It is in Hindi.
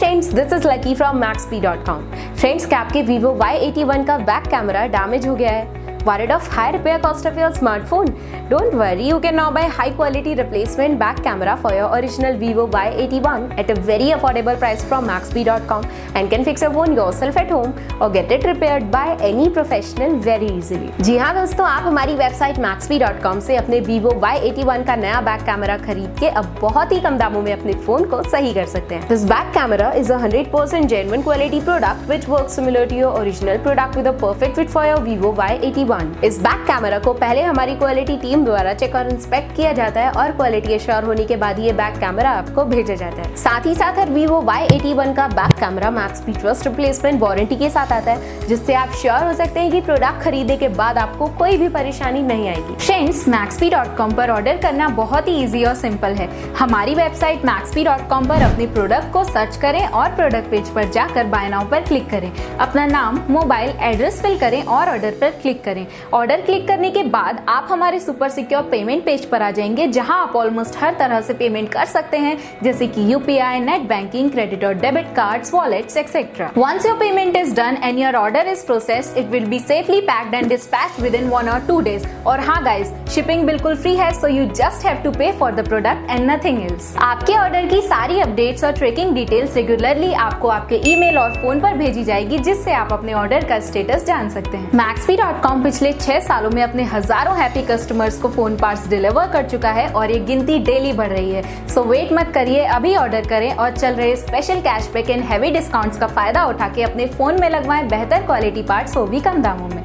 Friends, this is lucky from Maxbhi.com। Friends, क्या आपके Vivo Y81 का बैक कैमरा डैमेज हो गया है? Worried of high repair cost of your smartphone? Don't worry, you can now buy high quality replacement back camera for your original Vivo Y81 at a very affordable price from Maxbhi.com and can fix your phone yourself at home or get it repaired by any professional very easily। जी हाँ दोस्तों, आप हमारी वेबसाइट Maxbhi.com से अपने Vivo Y81 का नया बैक कैमरा खरीद के अब बहुत ही कम दामों में अपने फोन को सही कर सकते हैं। This back camera is a 100% genuine quality product which works similar to your original product with a perfect fit for your Vivo Y81। इस बैक कैमरा को पहले हमारी क्वालिटी टीम द्वारा चेक और इंस्पेक्ट किया जाता है और क्वालिटी एश्योर होने के बाद ये बैक कैमरा आपको भेजा जाता है। साथ ही साथ हर Vivo Y81 का back camera Maxbhi trust replacement warranty के साथ आता है, जिससे आप श्योर हो सकते हैं कि प्रोडक्ट खरीदने के बाद आपको कोई भी परेशानी नहीं आएगी। फ्रेंड्स, Maxbhi.com पर ऑर्डर करना बहुत ही इजी और सिंपल है। हमारी वेबसाइट Maxbhi.com पर अपने प्रोडक्ट को सर्च करें और प्रोडक्ट पेज पर जाकर बाय नाउ पर क्लिक करें। अपना नाम, मोबाइल एड्रेस फिल करें और ऑर्डर पर क्लिक करें। ऑर्डर क्लिक करने के बाद आप हमारे सुपर सिक्योर पेमेंट पेज पर आ जाएंगे, जहां आप ऑलमोस्ट हर तरह से पेमेंट कर सकते हैं, जैसे कि यूपीआई, नेट बैंकिंग, क्रेडिट और debit cards, wallets etcetera. Once your payment is done and your order is processed, it will be safely packed and dispatched within 1 or 2 days। और हाँ गाइस, शिपिंग बिल्कुल फ्री है, so you just have to pay for the product and nothing else. आपके ऑर्डर की सारी अपडेट्स और ट्रैकिंग डिटेल्स रेगुलरली आपको आपके ईमेल और फोन पर भेजी जाएगी, जिससे आप अपने ऑर्डर का स्टेटस जान सकते हैं। Maxbhi.com पिछले 6 सालों में अपने हजारों हैप्पी कस्टमर्स को फोन पार्ट्स डिलीवर कर चुका है और ये गिनती डेली बढ़ रही है। सो वेट मत करिए, अभी ऑर्डर करें और चल रहे special cashback and heavy discounts का फायदा उठा के अपने फोन में लगवाएं बेहतर क्वालिटी पार्ट्स, वो भी कम दामों में।